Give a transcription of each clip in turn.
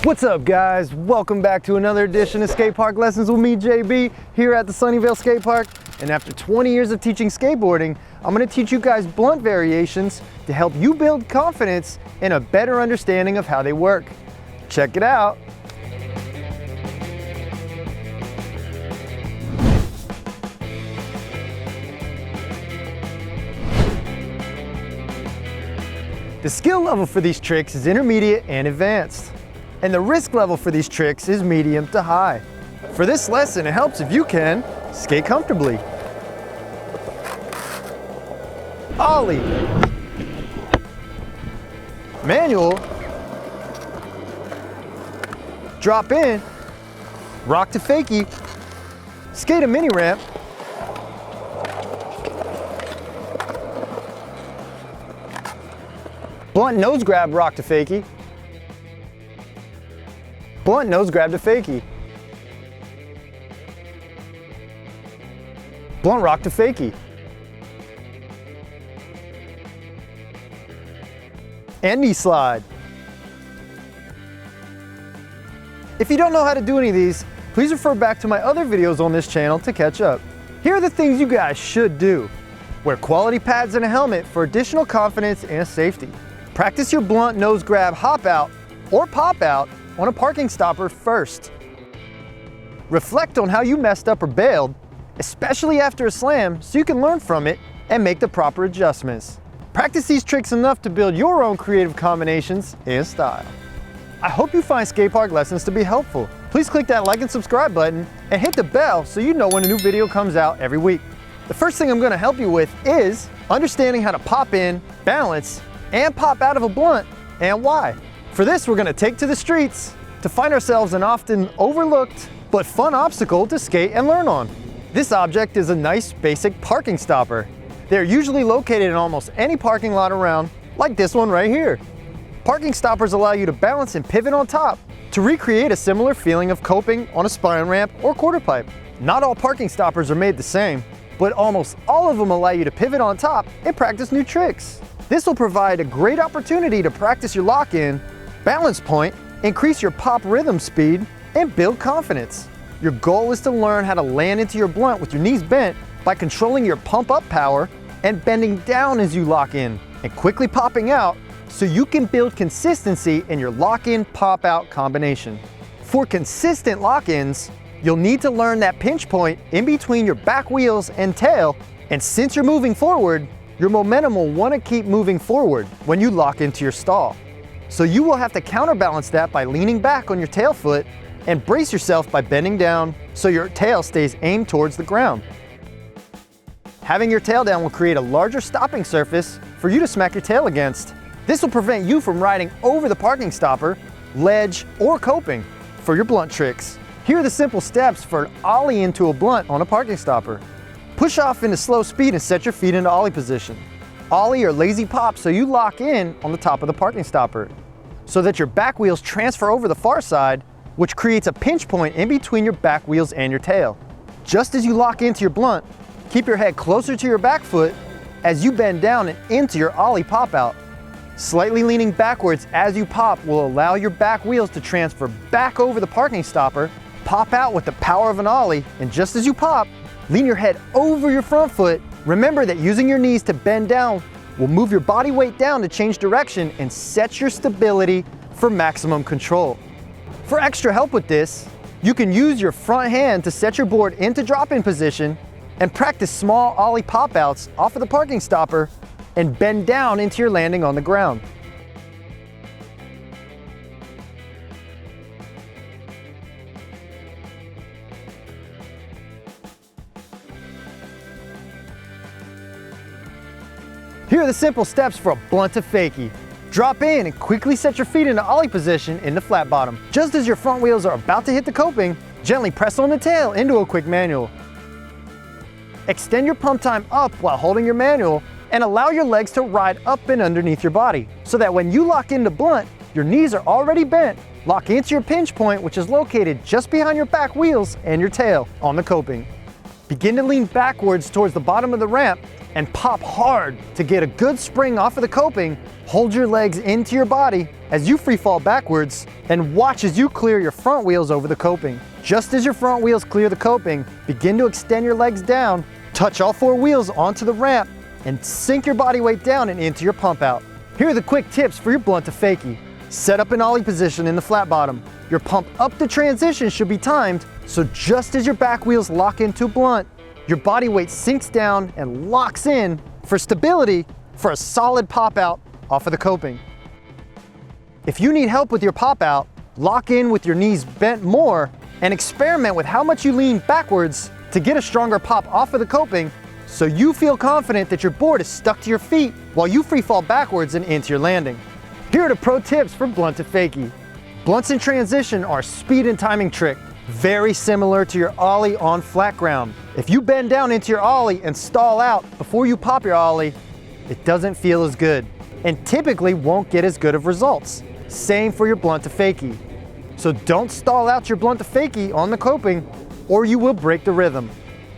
What's up guys? Welcome back to another edition of Skatepark Lessons with me, JB, here at the Sunnyvale Skatepark. And after 20 years of teaching skateboarding, I'm going to teach you guys blunt variations to help you build confidence and a better understanding of how they work. Check it out. The skill level for these tricks is intermediate and advanced. And the risk level for these tricks is medium to high. For this lesson, it helps if you can skate comfortably. Ollie. Manual. Drop in. Rock to fakie. Skate a mini ramp. Blunt nose grab, rock to fakie. Blunt nose grab to fakie. Blunt rock to fakie. And knee slide. If you don't know how to do any of these, please refer back to my other videos on this channel to catch up. Here are the things you guys should do. Wear quality pads and a helmet for additional confidence and safety. Practice your blunt nose grab hop out or pop out on a parking stopper first. Reflect on how you messed up or bailed, especially after a slam, so you can learn from it and make the proper adjustments. Practice these tricks enough to build your own creative combinations and style. I hope you find Skatepark lessons to be helpful. Please click that like and subscribe button and hit the bell so you know when a new video comes out every week. The first thing I'm going to help you with is understanding how to pop in, balance, and pop out of a blunt, and why. For this, we're going to take to the streets to find ourselves an often overlooked but fun obstacle to skate and learn on. This object is a nice basic parking stopper. They're usually located in almost any parking lot around, like this one right here. Parking stoppers allow you to balance and pivot on top to recreate a similar feeling of coping on a spine ramp or quarter pipe. Not all parking stoppers are made the same, but almost all of them allow you to pivot on top and practice new tricks. This will provide a great opportunity to practice your lock-in, balance point, increase your pop rhythm speed, and build confidence. Your goal is to learn how to land into your blunt with your knees bent by controlling your pump-up power and bending down as you lock in and quickly popping out so you can build consistency in your lock-in pop-out combination. For consistent lock-ins, you'll need to learn that pinch point in between your back wheels and tail, and since you're moving forward, your momentum will want to keep moving forward when you lock into your stall. So you will have to counterbalance that by leaning back on your tail foot and brace yourself by bending down so your tail stays aimed towards the ground. Having your tail down will create a larger stopping surface for you to smack your tail against. This will prevent you from riding over the parking stopper, ledge, or coping for your blunt tricks. Here are the simple steps for an ollie into a blunt on a parking stopper. Push off into slow speed and set your feet into ollie position. Ollie or lazy pop so you lock in on the top of the parking stopper so that your back wheels transfer over the far side, which creates a pinch point in between your back wheels and your tail. Just as you lock into your blunt, keep your head closer to your back foot as you bend down and into your ollie pop out. Slightly leaning backwards as you pop will allow your back wheels to transfer back over the parking stopper, pop out with the power of an ollie, and just as you pop, lean your head over your front foot. Remember that using your knees to bend down will move your body weight down to change direction and set your stability for maximum control. For extra help with this, you can use your front hand to set your board into drop-in position and practice small ollie pop-outs off of the parking stopper and bend down into your landing on the ground. Here are the simple steps for a blunt to fakie. Drop in and quickly set your feet into ollie position in the flat bottom. Just as your front wheels are about to hit the coping, gently press on the tail into a quick manual. Extend your pump time up while holding your manual and allow your legs to ride up and underneath your body so that when you lock into blunt, your knees are already bent. Lock into your pinch point, which is located just behind your back wheels and your tail on the coping. Begin to lean backwards towards the bottom of the ramp and pop hard to get a good spring off of the coping. Hold your legs into your body as you free fall backwards and watch as you clear your front wheels over the coping. Just as your front wheels clear the coping, begin to extend your legs down, touch all 4 wheels onto the ramp, and sink your body weight down and into your pump out. Here are the quick tips for your blunt to fakie. Set up an Ollie position in the flat bottom. Your pump up the transition should be timed, so just as your back wheels lock into blunt, your body weight sinks down and locks in for stability for a solid pop out off of the coping. If you need help with your pop out, lock in with your knees bent more and experiment with how much you lean backwards to get a stronger pop off of the coping so you feel confident that your board is stuck to your feet while you free fall backwards and into your landing. Here are the pro tips for blunt to fakie. Blunts in transition are a speed and timing trick, very similar to your Ollie on flat ground. If you bend down into your Ollie and stall out before you pop your Ollie, it doesn't feel as good and typically won't get as good of results. Same for your blunt to fakie. So don't stall out your blunt to fakie on the coping or you will break the rhythm.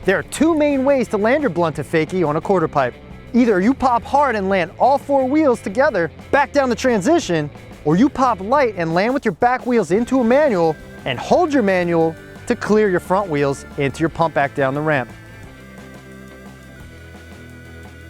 There are 2 main ways to land your blunt to fakie on a quarter pipe. Either you pop hard and land all 4 wheels together back down the transition, or you pop light and land with your back wheels into a manual and hold your manual to clear your front wheels into your pump back down the ramp.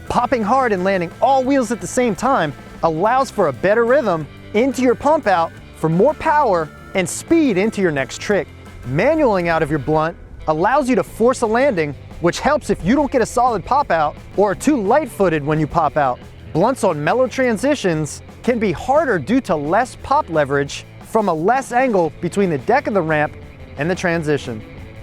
Popping hard and landing all wheels at the same time allows for a better rhythm into your pump out for more power and speed into your next trick. Manualing out of your blunt allows you to force a landing, which helps if you don't get a solid pop out or are too light-footed when you pop out. Blunts on mellow transitions can be harder due to less pop leverage from a less angle between the deck of the ramp and the transition.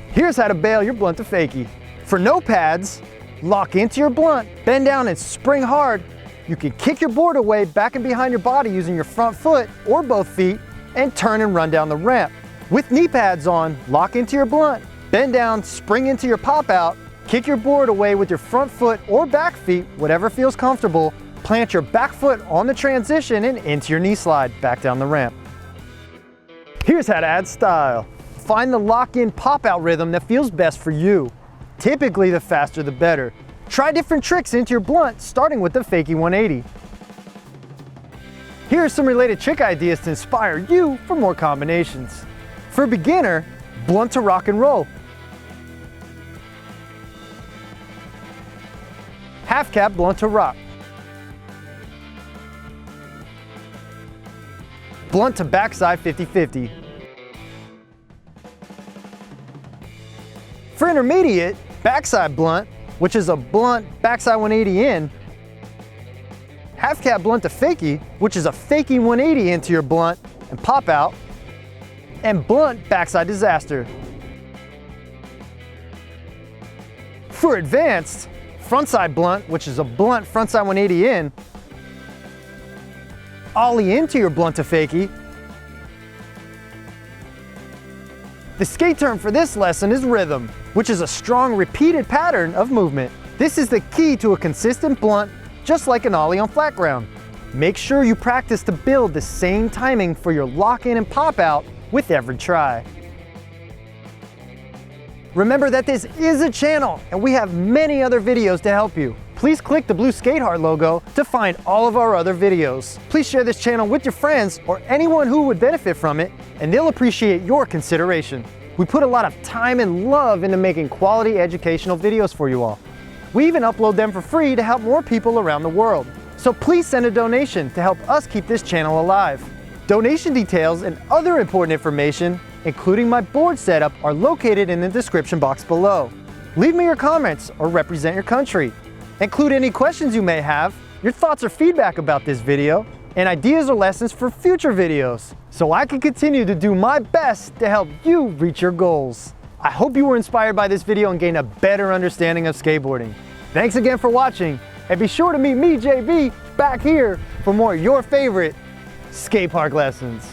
Here's how to bail your blunt to fakie. For no pads, lock into your blunt, bend down and spring hard. You can kick your board away back and behind your body using your front foot or both feet and turn and run down the ramp. With knee pads on, lock into your blunt, bend down, spring into your pop out, kick your board away with your front foot or back feet, whatever feels comfortable. Plant your back foot on the transition and into your knee slide back down the ramp. Here's how to add style. Find the lock-in pop-out rhythm that feels best for you. Typically, the faster the better. Try different tricks into your blunt, starting with the fakie 180. Here are some related trick ideas to inspire you for more combinations. For a beginner, blunt to rock and roll. Half cap blunt to rock. Blunt to backside 50-50. For intermediate, backside blunt, which is a blunt backside 180 in. Half cap blunt to fakie, which is a fakie 180 into your blunt and pop out. And blunt backside disaster. For advanced, frontside blunt, which is a blunt frontside 180 in. Ollie into your blunt to fakie. The skate term for this lesson is rhythm, which is a strong repeated pattern of movement. This is the key to a consistent blunt, just like an Ollie on flat ground. Make sure you practice to build the same timing for your lock-in and pop-out with every try. Remember that this is a channel and we have many other videos to help you. Please click the blue Skate Heart logo to find all of our other videos. Please share this channel with your friends or anyone who would benefit from it, and they'll appreciate your consideration. We put a lot of time and love into making quality educational videos for you all. We even upload them for free to help more people around the world. So please send a donation to help us keep this channel alive. Donation details and other important information, including my board setup, are located in the description box below. Leave me your comments or represent your country. Include any questions you may have, your thoughts or feedback about this video, and ideas or lessons for future videos, so I can continue to do my best to help you reach your goals. I hope you were inspired by this video and gained a better understanding of skateboarding. Thanks again for watching, and be sure to meet me, JB, back here for more of your favorite skate park lessons.